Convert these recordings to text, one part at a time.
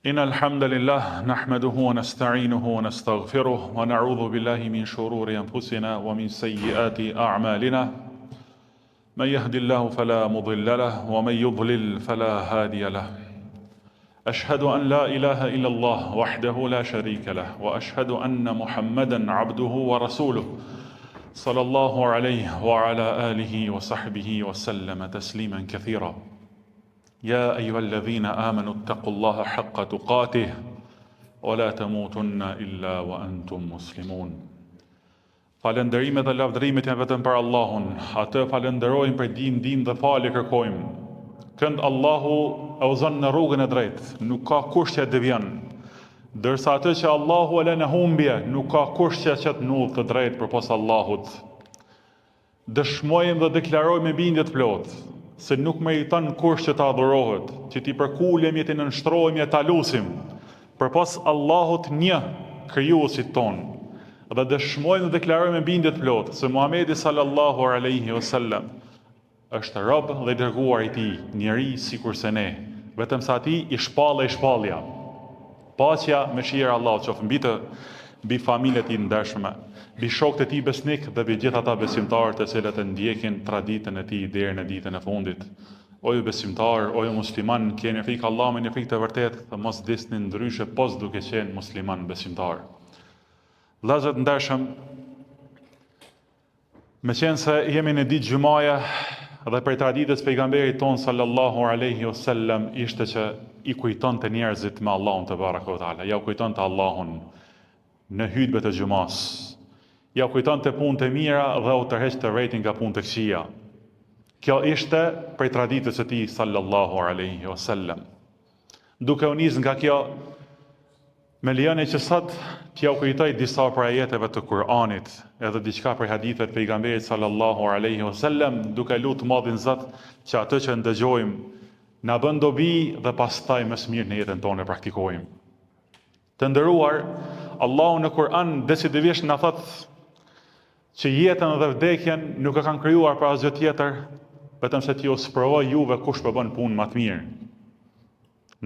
إن الحمد لله نحمده ونستعينه ونستغفره ونعوذ بالله من شرور أنفسنا ومن سيئات أعمالنا من يهد الله فلا مضل له ومن يضلل فلا هادي له أشهد أن لا إله إلا الله وحده لا شريك له وأشهد أن محمدا عبده ورسوله صلى الله عليه وعلى آله وصحبه وسلم تسليما كثيرا يا أيها الذين آمنوا اتقوا الله حق تقاته ولا تموتن إلا وأنتم مسلمون. Falënderimet dhe lavdërimet janë vetëm për Allahun. Atë falenderojmë për ndihmë dhe falje kërkojmë. Kënd Allahu e udhëzon në rrugën e drejtë, nuk ka kush që devjon. Ndërsa atë që Allahu e lë në humbje, nuk ka kush që të udhë të drejtë përpos Allahut. Dëshmojmë dhe deklarojmë me bindje të plotë se nuk meriton kush që të adhurohet, që t'i përkulemi, t'i nënshtrohemi e ta lusim përpos Allahut një, krijuesit ton. Dhe dëshmojmë dhe deklarojmë me bindje të plotë se Muhamedi sallallahu alaihi wasallam është rob dhe dërguar i tij, njeri sikurse ne, vetëm sa ati i shpallja. Paqja me shira Allah qoftë mbi familjet e ndershme, mbi shokët e tij besnik dhe mbi gjithë ata besimtarë të cilët e ndjekin traditën e tij deri në ditën e fundit. O ju besimtar, o ju musliman, keni frikë Allahut, në frikë të vërtetë, dhe mos disni ndryshe pos duke qenë musliman besimtar. Vëllezër të ndershëm, me qenë se jemi në ditë gjumaje dhe për traditës pejgamberit ton sallallahu alaihi wasallam ishte që i kujtonte njerëzit me Allahun te baraka ve taala, ja u kujtonte Allahun në hutbet e gjumas, ja u kujtonte punët e mira dhe u tërheqte rrethën nga punët e këqija. Kjo ishte prej traditës së tij sallallahu alaihi wasallam. Duke u nis nga kjo, me lejoni që sot t'ja u kujtoj disa prej ajeteve të Kur'anit, edhe diçka prej haditheve të pejgamberit sallallahu alaihi wasallam, duke lutur Madhin Zot që atë që ndëgjojmë na bën dobi dhe pastaj më së miri në jetën tonë e praktikojmë. Të nderuar, Allahu në Kur'an decidivisht na thot që jetën dhe vdekjen nuk e kanë krijuar për asgjë tjetër, vetëm se t'ju sprovoj juve kush po bën punë më të mirë.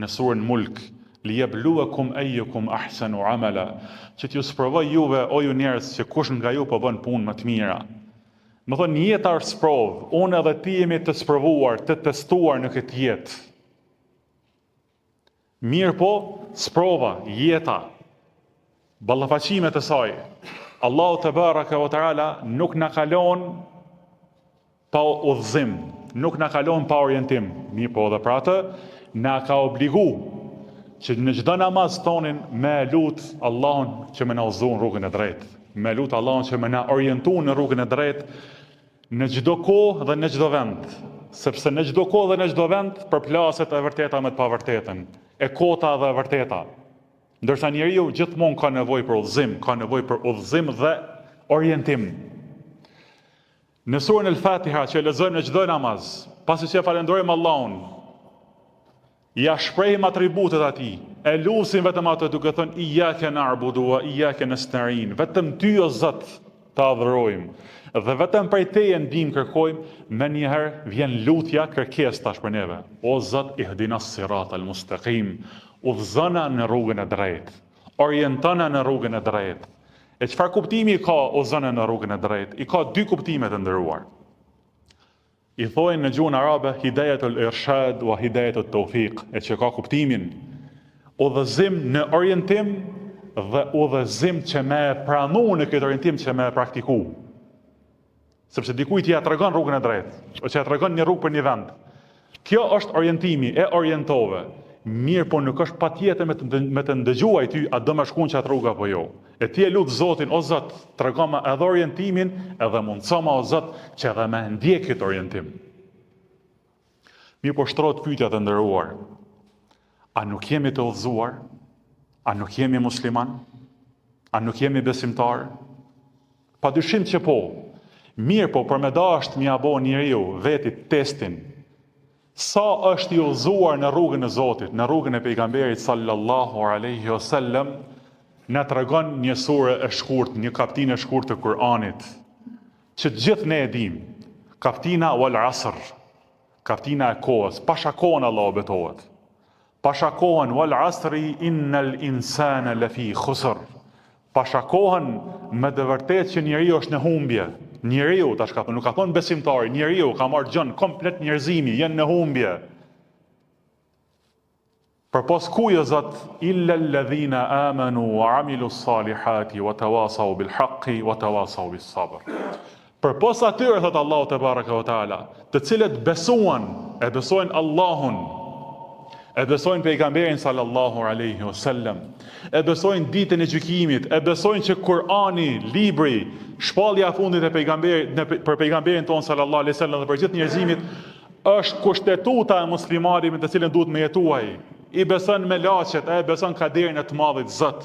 Në surën Mulk, liyabluwakum ayyukum ahsanu amala, që t'ju sprovoj juve, o ju njerëz, që kush nga ju po bën punë më të mira. Më thonë, jeta është sprovë, unë edhe ti jemi të sprovuar, të testuar në këtë jetë. Mirë po, sprova, jeta, ballafaqimet e saj, Allahu te baraka ve taala nuk na kalon pa udhëzim, nuk na kalon pa orientim. Mirë po, dhe për atë na ka obligu që në çdo namaz tonin me lut Allahun që më na udhëzon rrugën e drejtë, me lut Allahun që më na orienton në rrugën e drejtë në çdo kohë dhe në çdo vend, sepse në çdo kohë dhe në çdo vend përplaset e vërteta me të pavërtetën, e kota dhe e vërteta. Ndërsa njeriu gjithmonë ka nevojë për udhëzim, dhe orientim. Në surën El-Fatiha që lexojmë në çdo namaz, pasi që falenderojmë Allahun, ja shprehim atributet atij, e lutim vetëm atë duke thënë iyyaka na'budu wa iyyaka nasta'in, vetëm ty o Zot ta adhurojmë dhe vetëm prej teje ndihmë kërkojmë. Me njëherë vjen lutja, kërkesë tash për neve. O Zot, ihdinas siratal mustaqim, udhëzona në rrugën e drejtë, orientona në rrugën e drejtë. E çfarë kuptimi ka udhëzona në rrugën e drejtë? I ka dy kuptime të nderuar. I thojnë në gjuhën arabe hidayatul irshad wa hidayatul tawfiq, e që ka kuptimin udhëzim në orientim dhe udhëzim që me pranu në këtë orientim që me praktiku. Sepse dikujt ja tregon rrugën e drejtë, ose ja tregon një rrugë për një vend. Kjo është orientimi, e orientove. Mirë, po nuk është patjetër me të ndëgjuar ty a do më shkon që atë rrugë apo jo. E ti e lut Zotin, o Zot, tregoma edhe orientimin, edhe mundsoma o Zot që edhe me ndjek këtë orientim. Mirë, po shtrohet pyetja të nderuar. A nuk jemi të udhëzuar? A nuk jemi musliman? A nuk jemi besimtar? Padyshim që po. Mirë, po për me dashur mja bo njeriu vetit testin. Sa është i udhëzuar në rrugën e Zotit, në rrugën e pejgamberit sallallahu alaihi wasallam, na tregon një sure e shkurt, një kapitull e shkurt të Kur'anit, që gjithë ne e dim. Kaptina wal asr, kaptina e kohës, pasha kohën Allah betohet. Pashakohen wal asri innal insana lafi khusr. Pashakohen me të vërtetë që njeriu është në humbje. Njeriu, tash ka thonë, nuk ka thonë besimtari, njeriu ka marrë gjën komplet njerëzimi, janë në humbje. Përpos kujë Zot, illa alladhina amanu wa amilu salihati wa tawasau bil haqqi wa tawasau bis sabr. Përpos atyre, thot Allahu te baraka wa taala, të cilët besuan, e besojnë Allahun, e besojnë pejgamberin sallallahu alaihi wasallam, e besojnë ditën e gjykimit, e besojnë që Kur'ani, libri, shpallja e fundit e pejgamberit për pejgamberin ton sallallahu alaihi wasallam dhe për gjithë njerëzimit është kushtetuta e muslimanit me të cilën duhet me jetuaj. I beson me laqet, e beson kaderin e të madhit Zot.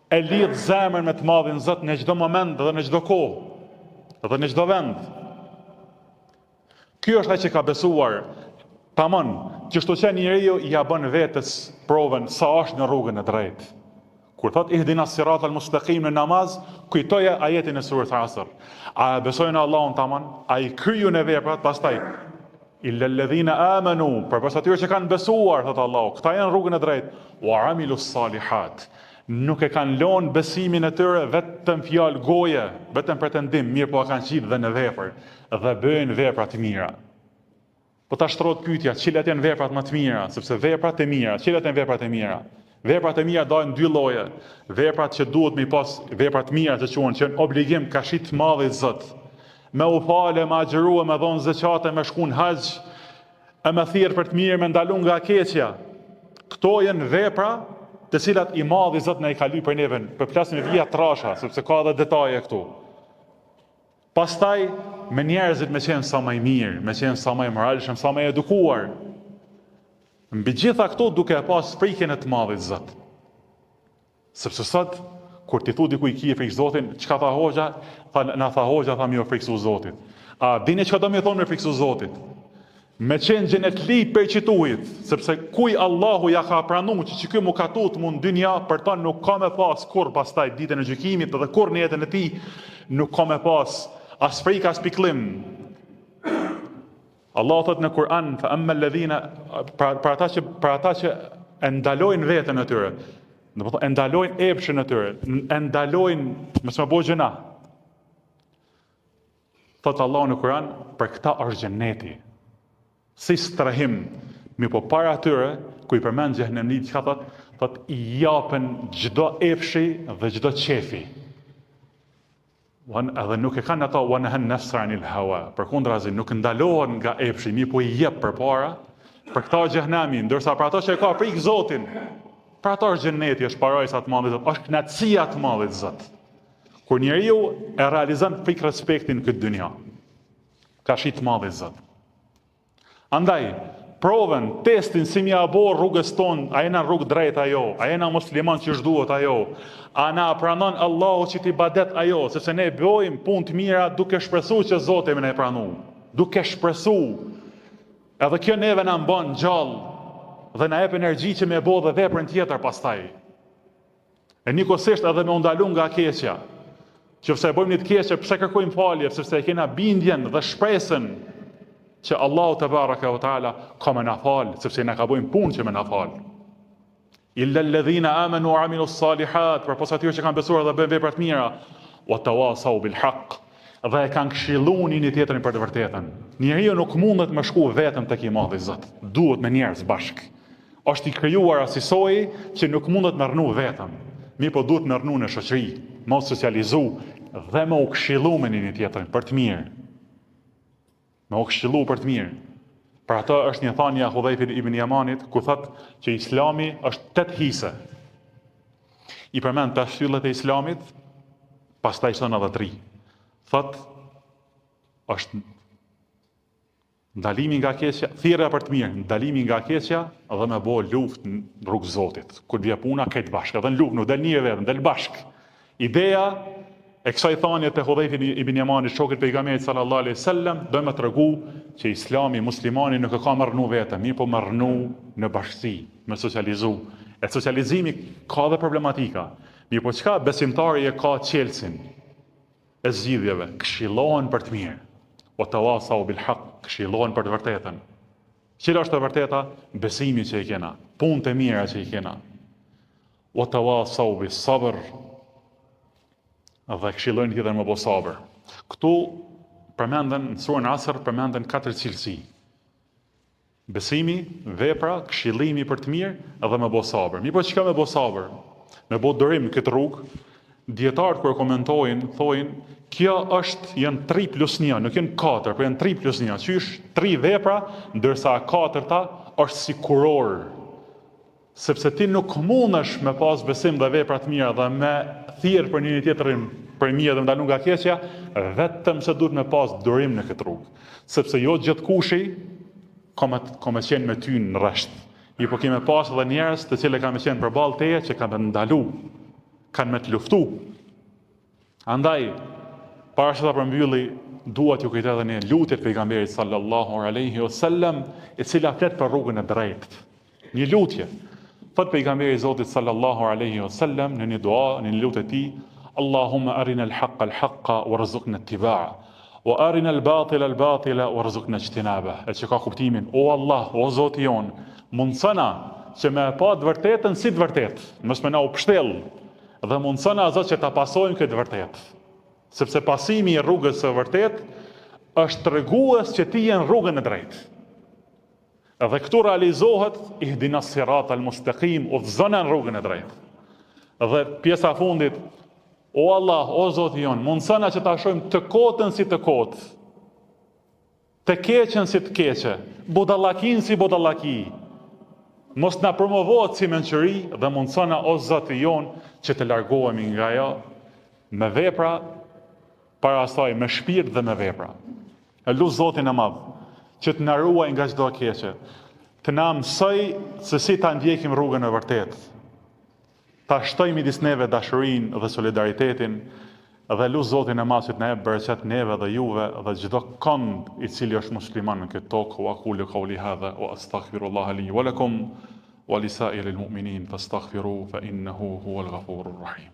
E lidh zemrën me të madhin Zot në çdo moment dhe në çdo kohë dhe në çdo vend. Ky është ai që ka besuar. Tamam, që shto që njeriu ja bën vetës provën sa është në rrugën e drejtë. Kur thot ihdina siratal mustaqim në namaz, kujtoja ajetin e surës Asr. A besojnë Allahun tamam? A i kryu në veprat, pastaj illa alladhina amanu, përpos atyre që kanë besuar, thot Allahu, këta janë rrugën e drejtë, wa amilus salihat. Nuk e kanë lënë besimin e tyre vetëm fjalë goje, vetëm pretendim, mirë po kanë qitë dhe në vepër dhe bëjnë vepra të mira. Po ta shtrohet pyetja, cilat janë veprat më të mira, sepse veprat e mira, cilat janë veprat e mira? Veprat e mira dojnë dy lloje. Veprat që duhet me pas, veprat mira që quhen që janë obligim kashit të madhit Zot. Me u falë, me agjërua, me dhon zeqate, me shkuën haxh, e me thirr për të mirë, me ndalu nga keqja. Kto janë vepra të cilat i madhi Zot na i ka lyp për neve. Për flasim vija trasha, sepse ka edhe detaje këtu. Pastaj me njerëzit me qenë sa më i mirë, me qenë sa më i moralshëm, sa më i edukuar. Mbi gjitha këto duke e pas frikën e të madhit Zot. Sepse sot kur ti thu dikujt ki e frikë Zotin, çka tha hoxha? Na tha hoxha, tha mi o friksu Zotit. A dini çka do më thonë me friksu Zotit? Me qenë gjenetli për qituit, sepse kuj Allahu ja ka pranu që ky mu ka tut mund dynja, për ta nuk ka me pas kur pastaj ditën e gjykimit dhe kur në jetën e tij nuk ka me pas as frikë as pikëllim. Allah thot në Kur'an, fa amma alladhina, për ata që e ndalojnë veten e tyre, do të thonë e ndalojnë epshën e tyre, e ndalojnë mos më bëj gjëna. Thot Allah në Kur'an, për këta është xheneti. Si strahim, mi po para atyre, ku i përmend xhenemit, çka thot i japën çdo epshi dhe çdo qefi. Edhe nuk e kanë ato wa nahan nafsa anil hawa. Përkundrazi nuk ndalohen nga epshi, mi po i jep përpara për këta xhenami, ndërsa për ato që e ka prik Zotin, për ato është xheneti, është parajsa të madhe Zot, është kënaqësia të madhe Zot. Kur njeriu e realizon pik respektin këtë dynja, ka shi të madhe Zot. Andaj, provën, testin si mja bo rrugës tonë, a jena rrugë drejt ajo, a jena musliman që shduhet ajo, a na pranon Allahu që ti badet ajo, sepse ne bëjmë punë të mira duke shpresu që Zoti më ne pranu, duke shpresu. Edhe kjo neve na mban gjallë dhe na jep energji që me bo dhe veprën tjetër pastaj. E njëkohësisht edhe me u ndalu nga keqja. Qofse e bëjmë një të keqe, pse kërkojmë falje, sepse e kena bindjen dhe shpresën që Allahu te baraka wa taala ka më na fal, sepse na ka bëjmë punë që më na fal. Illa alladhina amanu wa amilus salihat, për posa atyre që kanë besuar dhe bëjnë vepra të mira, wa tawasau bil haqq, dhe e kanë këshilluar një tjetrin për të vërtetën. Njeriu nuk mundet më shku vetëm tek i madhi Zot. Duhet me njerëz bashk. Është i krijuar asisoj që nuk mundet më rnu vetëm. Mi po duhet më rnu në shoqëri, më socializu dhe më u këshillu me një tjetrin për të mirë. Me u këshillu për të mirë. Për ato është një thania Hudhaifit ibn Yamanit, ku thot që Islami është 8 hise. I përmend 5 shtyllët e Islamit, pastaj son edhe 3. Thot është ndalimi nga keqja, thirrja për të mirë, ndalimi nga keqja dhe me bë luftë në rrugë Zotit. Kur vjen puna këtë bashkë, edhe në luftë nuk del një vetëm, del bashkë. Ideja e kësaj thanje të Hudhaifit ibn Yamanit, shokit pejgamberit sallallahu alaihi wasallam, do më tregu që Islami, muslimani nuk e ka më rënu vetëm, mirë po më rënu në bashkësi, me socializu. E socializimi ka dhe problematika. Mirë po çka besimtari e ka qelsin e zgjidhjeve, këshillohen për të mirë. O tawasau bil haqq, këshillohen për të vërtetën. Cila është e vërteta? Besimi që i kena, punët e mira që i kena. Wa tawasaw bis sabr, dhe këshillojnë tjetër me bo sabër. Këtu përmenden në surën Asr përmenden 4 cilësi. Besimi, vepra, këshillimi për të mirë dhe me bo sabër. Mi po çka me bo sabër? Me bo dorim këtë rrugë. Dietarët kur komentojnë, thojnë, kjo janë 3+1, nuk janë 4, por janë 3+1. Qysh 3 vepra, ndërsa 4-ta është si kuror. Sepse ti nuk mundesh me pas besim dhe vepra të mira dhe me thirr për njëri tjetrin për mirë dhe ndalu nga keqja, vetëm se duhet me pas durim në këtë rrugë. Sepse jo gjithkushi ka me qenë me ty në rresht. I po kemi pas edhe njerëz të cilë kanë me qenë përballë teje që kanë ndalu, kanë me të luftu. Andaj, para që ta përmbylli, duhet ju kujtoj edhe një lutje të pejgamberit sallallahu alaihi wasallam, e cila flet për rrugën e drejtë. Një lutje. Thot pejgamberi i Zotit sallallahu alaihi wasallam në një dua, në një lutje e tij, Allahumma arina al-haqqa warzuqna ittiba'a, wa arina al-batila warzuqna ijtinaba. E që ka kuptimin, o Allah, o Zoti jon, mundsona që me pa të vërtetën si të vërtetë, mos më na u pështell, dhe mundsona Zot që ta pasojmë këtë vërtetë. Sepse pasimi i rrugës së vërtetë është tregues që ti je në rrugën e drejtë. Dhe këtu realizohet ihdina siratal mustaqim, udhëzona në rrugën e drejtë. Dhe pjesa e fundit, o Allah, o Zoti jon, mundsona që ta shohim të kotën si të kotë, të keqen si të keqe, budallakin si budallaki. Mos na promovohet si mençuri dhe mundsona o Zoti jon që të largohemi nga ajo me vepra, para asaj me shpirt dhe me vepra. E lut Zotin e Madh që të na ruaj nga çdo keqe, të na mësoj se si ta ndjekim rrugën e vërtetë. Ta shtojmë midis neve dashurinë dhe solidaritetin, dhe lut Zotin e Madh që të na jap bereqet neve dhe juve dhe çdo kënd i cili është musliman në këtë tokë. Wa aqulu qawli hadha wa astaghfirullaha li wa lakum wa li sa'iril mu'minin fastaghfiruhu fa innahu huwal ghafurur rahim.